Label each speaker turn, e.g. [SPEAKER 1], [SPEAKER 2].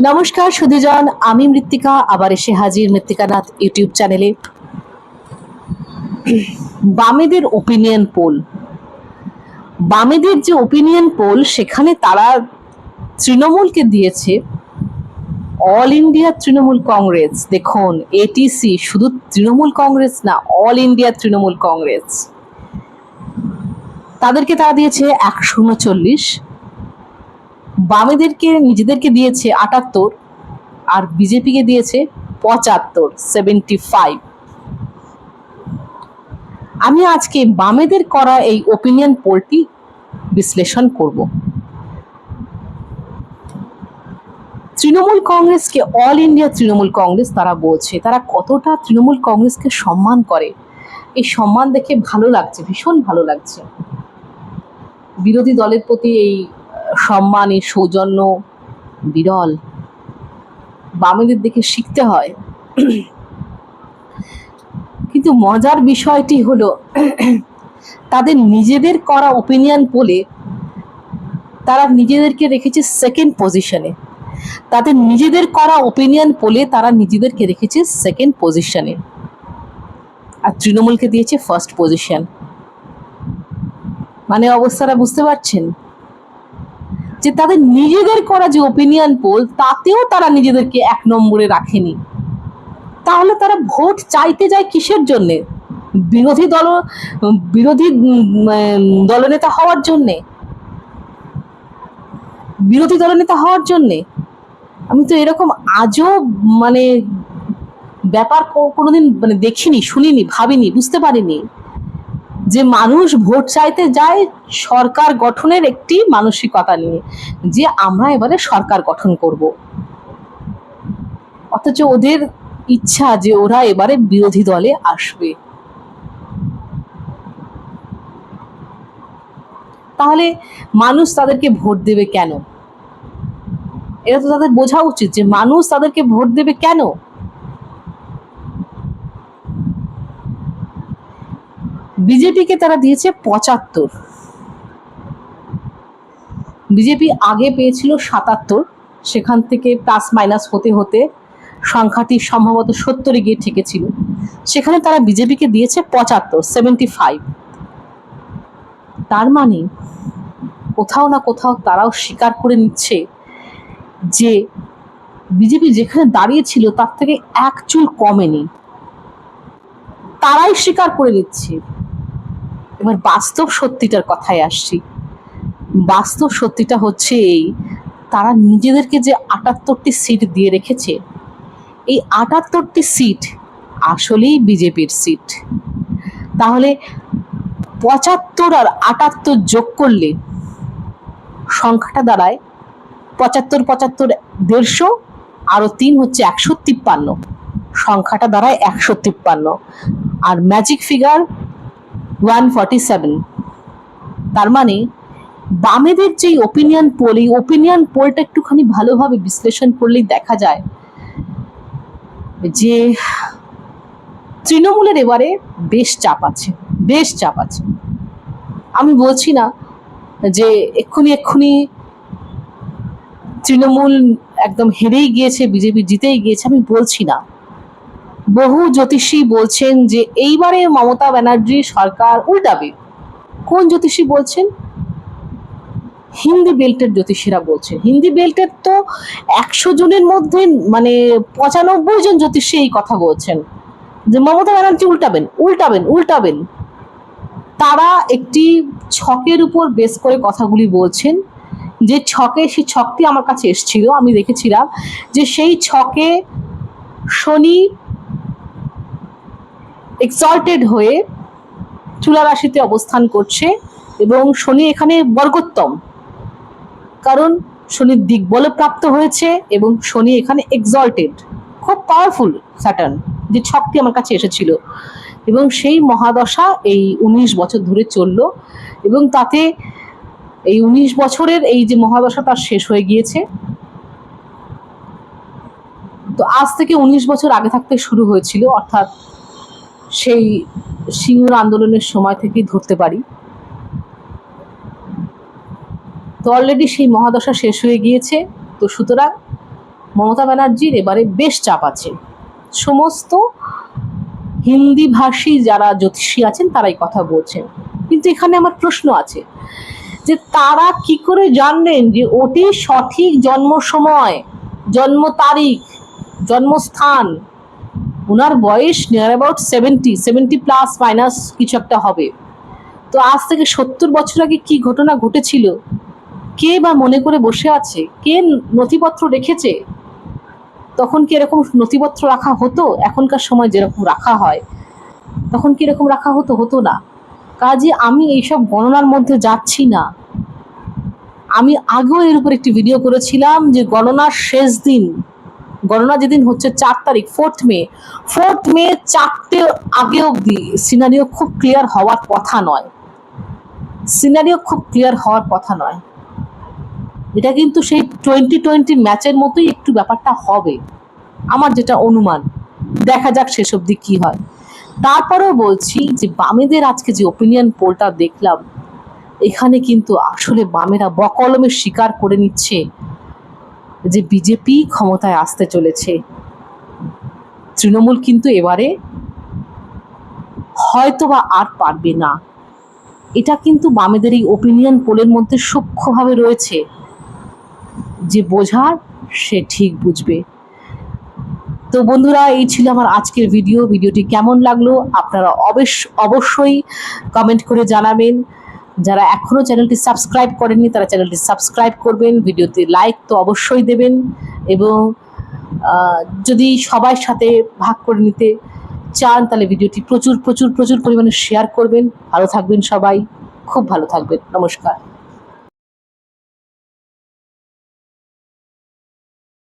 [SPEAKER 1] নমস্কার সুধীজন, আমি মৃত্তিকা আবার এসে হাজির মৃত্তিকানাথ ইউটিউব চ্যানেলে। বামেদের ওপিনিয়ন পোল, বামেদের যে ওপিনিয়ন পোল সেখানে তারা তৃণমূলকে দিয়েছে অল ইন্ডিয়া তৃণমূল কংগ্রেস। দেখুন, এটিসি শুধু তৃণমূল কংগ্রেস না, অল ইন্ডিয়া তৃণমূল কংগ্রেস, তাদেরকে তারা দিয়েছে 139, বামেদেরকে নিজেদেরকে দিয়েছে 78 আর বিজেপিকে দিয়েছে 75, 75। আমি আজকে বামেদের করা এই ওপিনিয়ন পোলটি বিশ্লেষণ করব। তৃণমূল কংগ্রেসকে অল ইন্ডিয়া তৃণমূল কংগ্রেস তারা বলছে, তারা কতটা তৃণমূল কংগ্রেসকে সম্মান করে। এই সম্মান দেখে ভালো লাগছে, ভীষণ ভালো লাগছে। বিরোধী দলের প্রতি এই সম্মান, এই সৌজন্য বিরল, বামেদের দেখে শিখতে হয়। কিন্তু মজার বিষয়টি হলো তাদের নিজেদের করা ওপিনিয়ন পোলে তারা নিজেদেরকে রেখেছে সেকেন্ড পজিশনে। তাদের নিজেদের করা ওপিনিয়ন পোলে তারা নিজেদেরকে রেখেছে সেকেন্ড পজিশনে, আর তৃণমূলকে দিয়েছে ফার্স্ট পজিশন। মানে অবস্থাটা বুঝতে পারছেন যে তাদের নিজেদের করা যে ওপিনিয়ন পোল তাতেও তারা নিজেদেরকে 1 নম্বরে রাখেনি। তাহলে তারা ভোট চাইতে যায় কিসের জন্যে? বিরোধী দলনেতা হওয়ার জন্যে, বিরোধী দলনেতা হওয়ার জন্যে। আমি তো এরকম আজও ব্যাপার কোনোদিন দেখিনি, শুনিনি, ভাবিনি, বুঝতে পারিনি যে মানুষ ভোট চাইতে যায় সরকার গঠনের একটি মানসিকতা নিয়ে, যে আমরা এবারে সরকার গঠন করব, অথচ ওদের ইচ্ছা যে ওরা এবারে বিরোধী দলে আসবে। তাহলে মানুষ তাদেরকে ভোট দেবে কেন? এটা তো তাদের বোঝা উচিত যে মানুষ তাদেরকে ভোট দেবে কেন। বিজেপিকে তারা দিয়েছে 75, বিজেপি আগে পেয়েছিল 77, সেখান থেকে প্লাস মাইনাস হতে হতে সংখ্যাটি সম্ভবত 70-এ গিয়ে ঠেকেছিল। সেখানে তারা বিজেপিকে দিয়েছে 75, 75। তার মানে কোথাও না কোথাও তারাও স্বীকার করে নিচ্ছে যে বিজেপি যেখানে দাঁড়িয়েছিল তার থেকে এক চুল কমেনি, তারাই স্বীকার করে নিচ্ছে। এবার বাস্তব সত্যিটার কথায় আসছি। বাস্তব সত্যিটা হচ্ছে এই, তারা নিজেদেরকে যে 78টি সিট দিয়ে রেখেছে, এই 78টি সিট আসলেই বিজেপির সিট। তাহলে 75 আর 78 যোগ করলে সংখ্যাটা দাঁড়ায় 75, 75, 150, আরো 3 হচ্ছে 153, সংখ্যাটা দাঁড়ায় 153, আর ম্যাজিক ফিগার 147। তার মানে বামেদের যে ওপিনিয়ন পোল, এই ওপিনিয়ন পোলটা একটুখানি ভালোভাবে বিশ্লেষণ করলেই দেখা যায় যে তৃণমূলের এবারে বেশ চাপ আছে, বেশ চাপ আছে। আমি বলছি না যে এক্ষুনি তৃণমূল একদম হেরেই গিয়েছে, বিজেপি জিতেই গিয়েছে, আমি বলছি না। বহু জ্যোতিষী বলছেন যে এইবারে মমতা ব্যানার্জি সরকার উল্টাবে। কোন জ্যোতিষী বলছেন? হিন্দি বেল্টের জ্যোতিষীরা বলছেন। হিন্দি বেল্টের তো 100 জনের মধ্যে 95 জন জ্যোতিষী এই কথা বলছেন যে মমতা ব্যানার্জি উল্টাবেন, উল্টাবেন, উল্টাবেন। তারা একটি ছকের উপর বেস করে কথাগুলি বলছেন, যে ছকে, সেই ছকটি আমার কাছে এসেছিল, আমি দেখেছিলাম যে সেই ছকে শনি এক্সল্টেড হয়ে তুলা রাশিতে অবস্থান করছে, এবং শনি এখানে বর্গোত্তম, কারণ শনি দিগ্বল প্রাপ্ত হয়েছে এবং শনি এখানে এক্সল্টেড, খুব পাওয়ারফুল স্যাটার্ন, যে ছকটি আমার কাছে এসেছিল। এবং সেই মহাদশা এই 19 বছর ধরে চলল, এবং তাতে এই 19 বছরের এই যে মহাদশা তার শেষ হয়ে গিয়েছে। তো আজ থেকে 19 বছর আগে থাকতে শুরু হয়েছিল, অর্থাৎ সেই সিঙ্গুর আন্দোলনের সময় থেকেই ধরতে পারি। তো অলরেডি সেই মহাদশা শেষ হয়ে গিয়েছে। তো সুতরাং মমতা ব্যানার্জির এবারে বেশ চাপ আছে। সমস্ত হিন্দি ভাষী যারা জ্যোতিষী আছেন তারাই কথা বলছেন। কিন্তু এখানে আমার প্রশ্ন আছে যে তারা কি করে জানলেন যে ওটি সঠিক জন্ম সময়, জন্ম তারিখ, জন্মস্থান? ওনার বয়স নিয়ার অ্যাবাউট 70 প্লাস মাইনাস কিছু একটা হবে। তো আজ থেকে 70 বছর আগে কি ঘটনা ঘটেছিল, কে বা মনে করে বসে আছে? কে নথিপত্র রেখেছে? তখন কি এরকম নথিপত্র রাখা হতো? এখনকার সময় যেরকম রাখা হয় তখন কি এরকম রাখা হতো? হতো না। কাজে আমি এইসব গণনার মধ্যে যাচ্ছি না। আমি আগেও এর উপর একটি ভিডিও করেছিলাম যে গণনার শেষ দিন, গণনা যেদিন হচ্ছে 4 তারিখ, 4th মে, 4টে আগে অব্দি সিনারিও খুব ক্লিয়ার হওয়ার কথা নয়। সিনারিও খুব ক্লিয়ার হওয়ার কথা নয়। এটা কিন্তু সেই 2020 ম্যাচের মতোই একটু ব্যাপারটা হবে, আমার যেটা অনুমান। দেখা যাক শেষ অবধি কি হয়। তারপরেও বলছি যে বামেদের আজকে যে ওপিনিয়ন পোলটা দেখলাম, এখানে কিন্তু আসলে বামেরা বকলমে স্বীকার করে নিচ্ছে যে বিজেপি ক্ষমতায় আসতে চলেছে। তৃণমূল কিন্তু এবারে হয়তোবা আর পারবে না। এটা কিন্তু বামেদের এই ওপিনিয়ন পোলের মধ্যে সূক্ষ্মভাবে রয়েছে। যে বোঝার সে ঠিক বুঝবে। তো বন্ধুরা, এই ছিল আমার আজকের ভিডিওটি কেমন লাগলো আপনারা অবশ্যই কমেন্ট করে জানাবেন। যারা এখনো চ্যানেলটি সাবস্ক্রাইব করেননি তারা চ্যানেলটি সাবস্ক্রাইব করবেন, ভিডিওতে লাইক তো অবশ্যই দেবেন, এবং যদি সবার সাথে ভাগ করে নিতে চান তাহলে ভিডিওটি প্রচুর প্রচুর প্রচুর পরিমাণে শেয়ার করবেন। ভালো থাকবেন সবাই, খুব ভালো থাকবেন। নমস্কার।